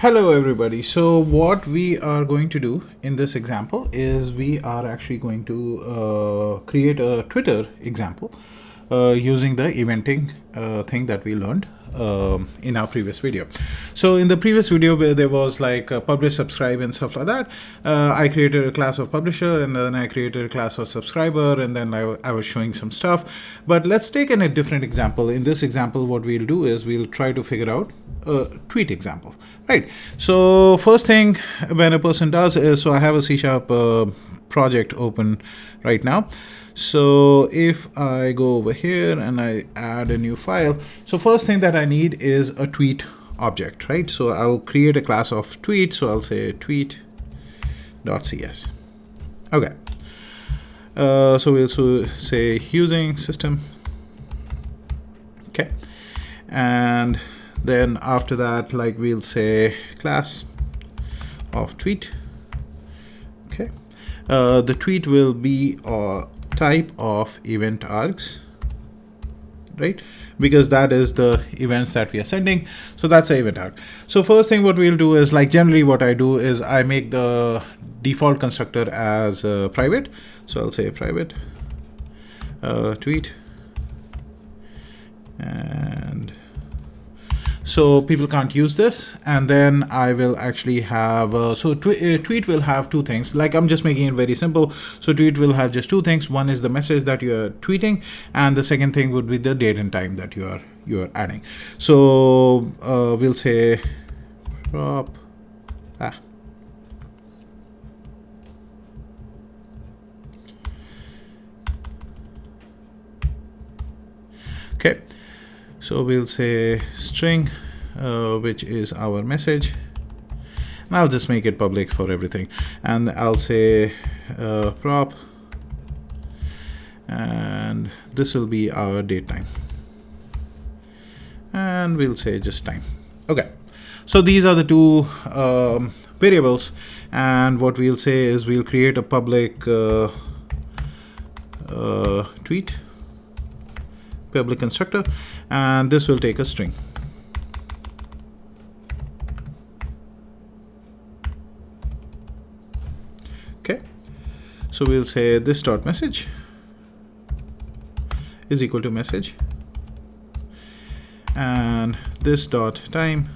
Hello everybody. So what we are going to do in this example is we are actually going to create a Twitter example using the eventing thing that we learned in our previous video. So in the previous video where there was like publish, subscribe and stuff like that, I created a class of publisher and then I created a class of subscriber, and then I was showing some stuff. But let's take a different example. In this example, what we'll do is we'll try to figure out a tweet example, right? So first thing when a person does is, so I have a C# project open right now. So if I go over here and I add a new file, so first thing that I need is a tweet object, right? So I'll create a class of tweet. So I'll say tweet.cs. Okay. So we'll say using system. Okay. And then after that, like we'll say class of tweet. Okay. The tweet will be a type of event args, right? Because that is the events that we are sending. So that's an event arg. So first thing what we'll do is, like generally what I do is I make the default constructor as private. So I'll say private tweet, and so people can't use this. And then I will actually have tweet will have two things. Like I'm just making it very simple. So tweet will have just two things. One is the message that you are tweeting, and the second thing would be the date and time that you are adding. So we'll say prop okay. So we'll say string, which is our message, and I'll just make it public for everything. And I'll say prop, and this will be our date time, and we'll say just time. Okay. So these are the two variables, and what we'll say is we'll create a public tweet, public constructor, and this will take a string. Okay, so we'll say this dot message is equal to message, and this dot time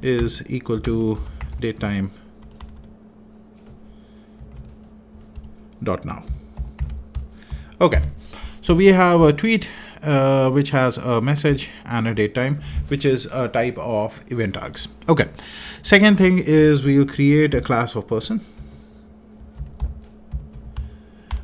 is equal to date time dot now. Okay, so we have a tweet which has a message and a date time, which is a type of event args. Okay. Second thing is we'll create a class of person.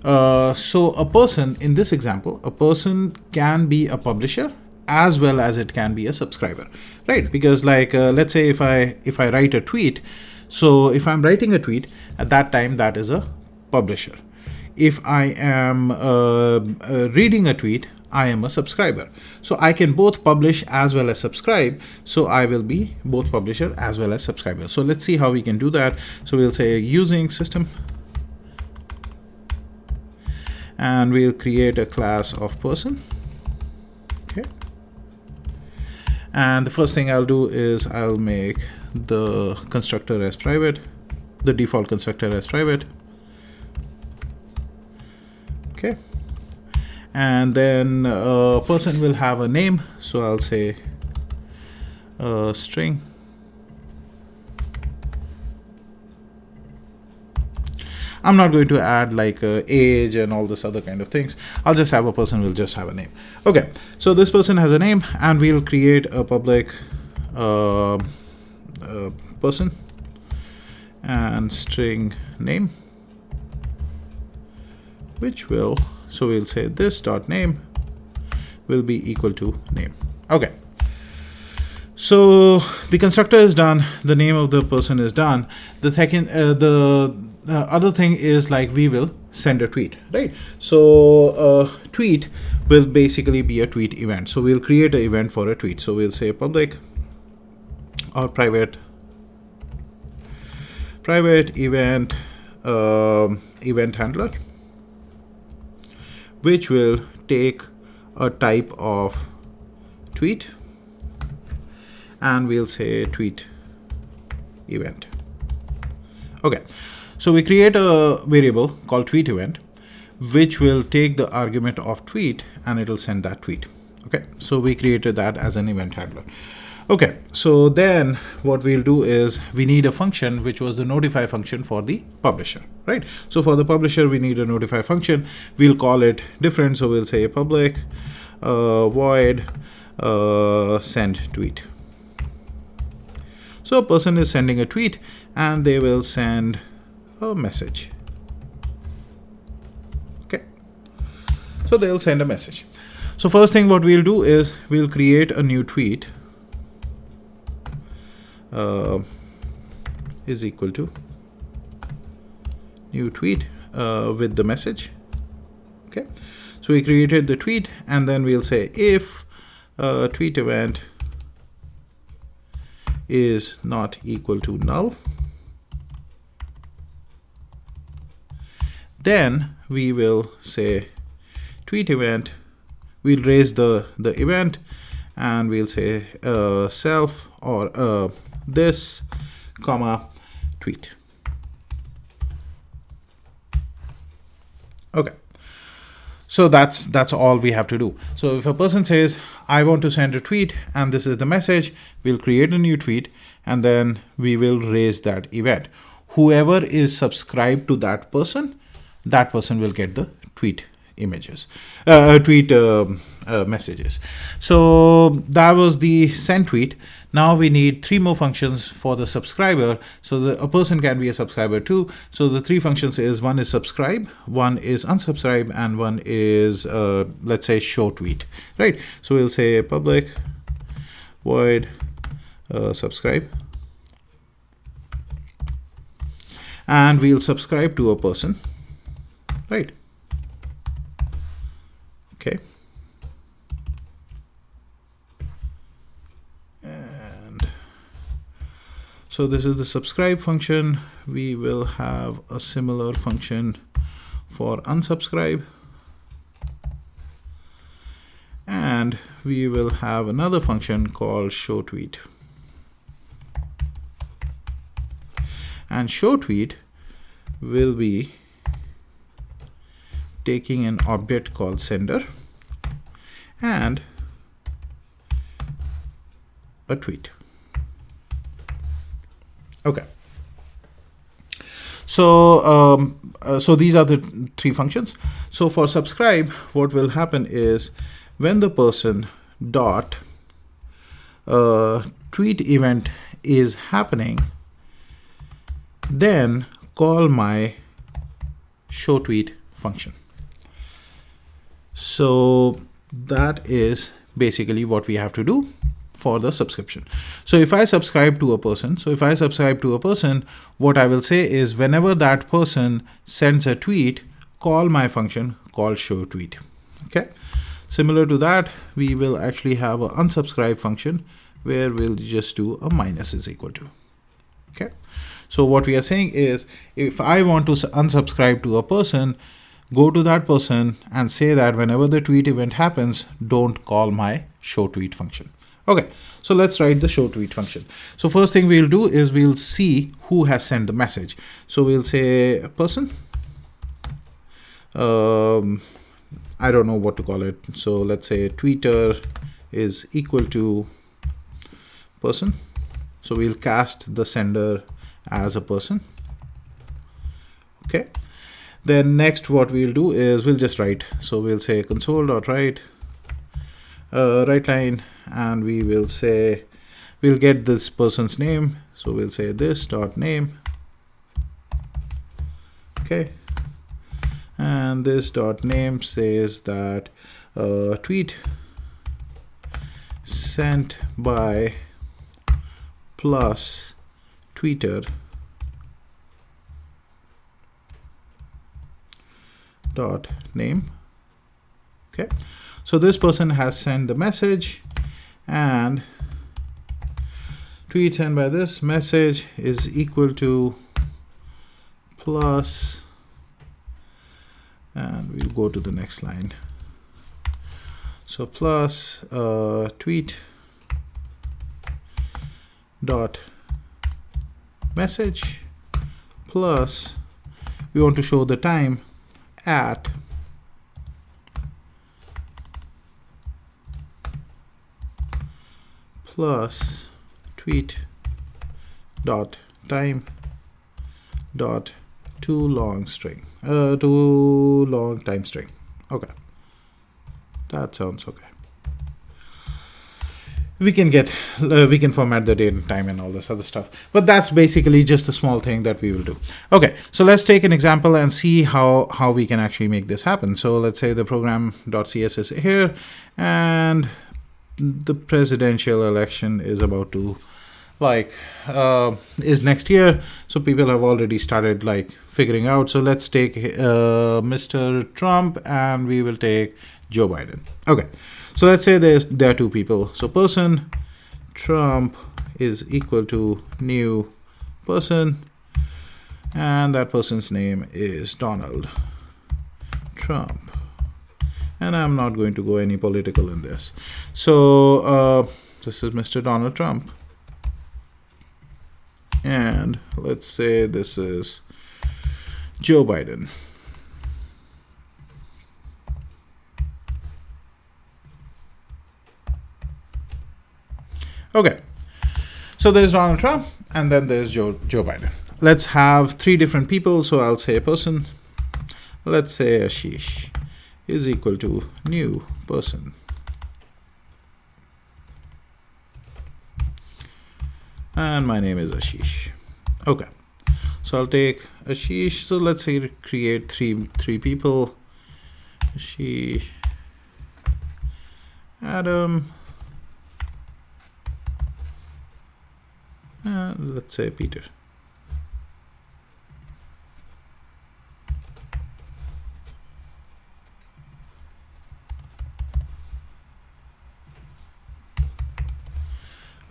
So a person, in this example, a person can be a publisher as well as it can be a subscriber, right? Because like let's say if I write a tweet, so if I'm writing a tweet at that time, that is a publisher. If I am reading a tweet, I am a subscriber. So I can both publish as well as subscribe. So I will be both publisher as well as subscriber. So let's see how we can do that. So we'll say using system, and we'll create a class of person. Okay. And the first thing I'll do is I'll make the constructor as private, the default constructor as private. Okay. And then person will have a name. So I'll say string. I'm not going to add like age and all this other kind of things. I'll just have a person will just have a name. Okay, so this person has a name, and we'll create a public person and string name, which will, so we'll say this dot name will be equal to name. Okay. So the constructor is done. The name of the person is done. The second, the other thing is like we will send a tweet, right? So tweet will basically be a tweet event. So we'll create an event for a tweet. So we'll say public or private event event handler, which will take a type of tweet, and we'll say tweet event. Okay, so we create a variable called tweet event, which will take the argument of tweet and it'll send that tweet. Okay, so we created that as an event handler. Okay, so then what we'll do is we need a function which was the notify function for the publisher, right? So for the publisher, we need a notify function. We'll call it different. So we'll say public void send tweet. So a person is sending a tweet and they will send a message. Okay, so they'll send a message. So first thing what we'll do is we'll create a new tweet is equal to new tweet with the message. Okay, so we created the tweet and then we'll say if tweet event is not equal to null, then we will say tweet event, we'll raise the event and we'll say self or this comma tweet. Okay, so that's all we have to do. So if a person says I want to send a tweet and this is the message, we'll create a new tweet and then we will raise that event. Whoever is subscribed to that person will get the tweet images, messages. So that was the send tweet. Now we need 3 more functions for the subscriber. So a person can be a subscriber too. So the 3 functions is one is subscribe, one is unsubscribe, and one is let's say show tweet, right? So we'll say public void subscribe, and we'll subscribe to a person, right? Okay. And so this is the subscribe function. We will have a similar function for unsubscribe. And we will have another function called show tweet. And show tweet will be taking an object called sender and a tweet. Okay. So so these are the 3 functions. So for subscribe, what will happen is when the person dot tweet event is happening, then call my show tweet function. So that is basically what we have to do for the subscription. So if I subscribe to a person, what I will say is whenever that person sends a tweet, call my function called show tweet. Okay. Similar to that, we will actually have an unsubscribe function where we'll just do a minus is equal to. Okay. So what we are saying is if I want to unsubscribe to a person, go to that person and say that whenever the tweet event happens, don't call my show tweet function. Okay, so let's write the show tweet function. So first thing we'll do is we'll see who has sent the message. So we'll say person. I don't know what to call it. So let's say tweeter is equal to person. So we'll cast the sender as a person. Okay. Then next what we'll do is we'll just write. So we'll say console.write write line, and we will say we'll get this person's name. So we'll say this dot name. Okay. And this dot name says that tweet sent by plus tweeter dot name. Okay, so this person has sent the message, and tweet sent by this message is equal to plus, and we'll go to the next line. So plus tweet dot message plus we want to show the time at plus tweet dot time dot too long time string. Okay, that sounds okay. We can format the date and time and all this other stuff, but that's basically just a small thing that we will do. Okay, so let's take an example and see how we can actually make this happen. So let's say the program.cs is here, and the presidential election is about to is next year, so people have already started figuring out. So let's take Mr. Trump and we will take Joe Biden. Okay, so let's say there are two people. So person Trump is equal to new person, and that person's name is Donald Trump. And I'm not going to go any political in this. So this is Mr. Donald Trump. And let's say this is Joe Biden. Okay, so there's Donald Trump and then there's Joe Biden. Let's have three different people. So I'll say a person. Let's say Ashish is equal to new person. And my name is Ashish. Okay, so I'll take Ashish. So let's say create three people. Ashish, Adam, and let's say Peter.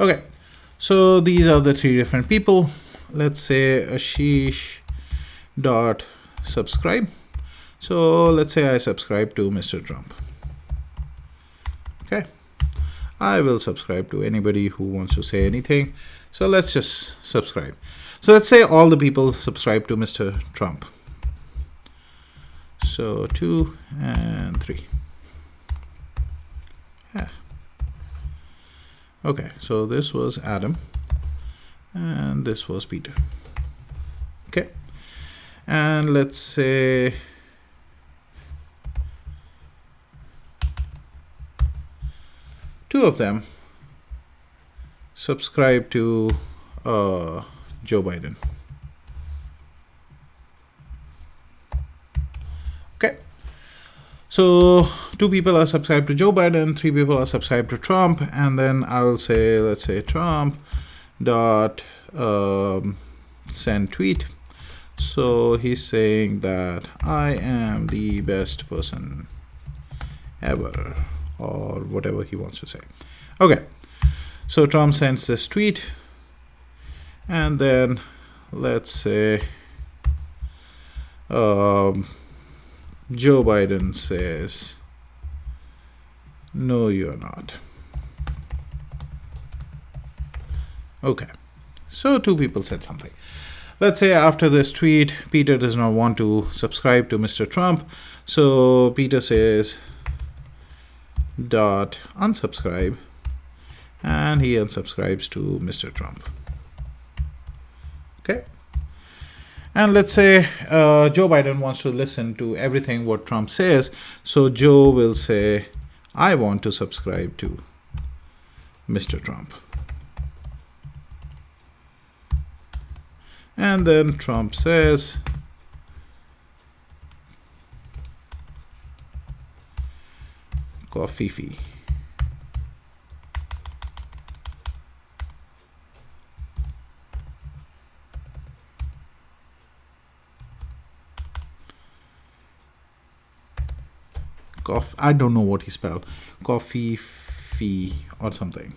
Okay, so these are the three different people. Let's say Ashish dot subscribe. So let's say I subscribe to Mr. Trump. Okay, I will subscribe to anybody who wants to say anything. So let's just subscribe. So let's say all the people subscribe to Mr. Trump. So 2 and 3. Yeah. Okay, so this was Adam and this was Peter. Okay, and let's say two of them subscribe to Joe Biden. Okay, so two people are subscribed to Joe Biden, three people are subscribed to Trump, and then I'll say, let's say Trump dot send tweet. So he's saying that I am the best person ever, or whatever he wants to say. Okay, so Trump sends this tweet, and then let's say Joe Biden says, no, you're not. Okay, so two people said something. Let's say after this tweet, Peter does not want to subscribe to Mr. Trump. So Peter says dot unsubscribe, and he unsubscribes to Mr. Trump. Okay. And let's say Joe Biden wants to listen to everything what Trump says. So Joe will say, I want to subscribe to Mr. Trump. And then Trump says, coffee fee. I don't know what he spelled. Coffee fee or something.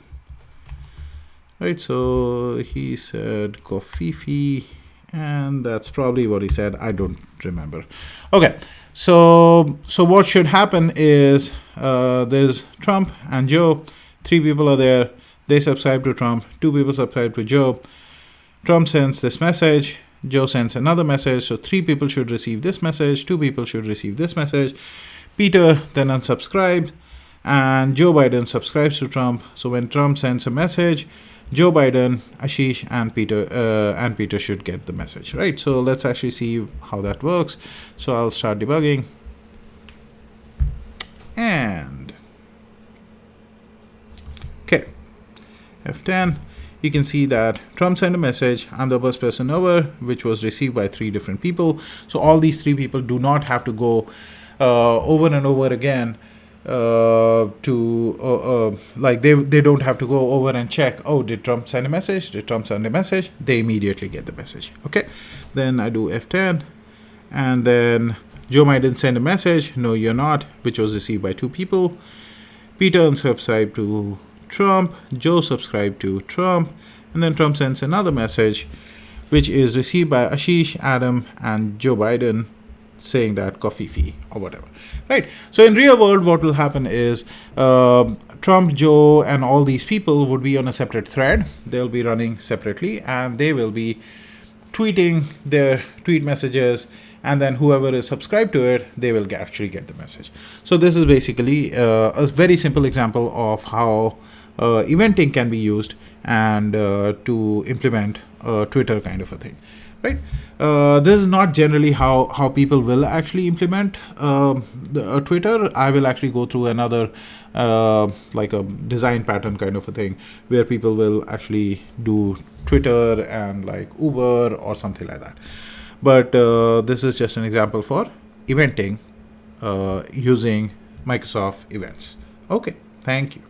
Right, so he said coffee fee, and that's probably what he said. I don't remember. Okay, so what should happen is there's Trump and Joe. Three people are there. They subscribe to Trump. Two people subscribe to Joe. Trump sends this message, Joe sends another message. So 3 people should receive this message, 2 people should receive this message. Peter then unsubscribed, and Joe Biden subscribes to Trump. So when Trump sends a message, Joe Biden, Ashish, and Peter should get the message, right? So let's actually see how that works. So I'll start debugging, and okay, F10. You can see that Trump sent a message, I'm the first person over, which was received by 3 different people. So all these 3 people do not have to go over and over again like they don't have to go over and check, oh, did Trump send a message? Did Trump send a message? They immediately get the message. Okay, then I do F10, and then Joe Biden sent a message, no, you're not, which was received by 2 people. Peter unsubscribed to Trump, Joe subscribed to Trump, and then Trump sends another message, which is received by Ashish, Adam, and Joe Biden, saying that coffee fee or whatever, right? So in real world, what will happen is Trump, Joe, and all these people would be on a separate thread. They'll be running separately, and they will be tweeting their tweet messages, and then whoever is subscribed to it, they will actually get the message. So this is basically a very simple example of how eventing can be used and to implement Twitter kind of a thing, right? This is not generally how people will actually implement Twitter. I will actually go through another like a design pattern kind of a thing where people will actually do Twitter and like Uber or something like that. But this is just an example for eventing using Microsoft Events. Okay, thank you.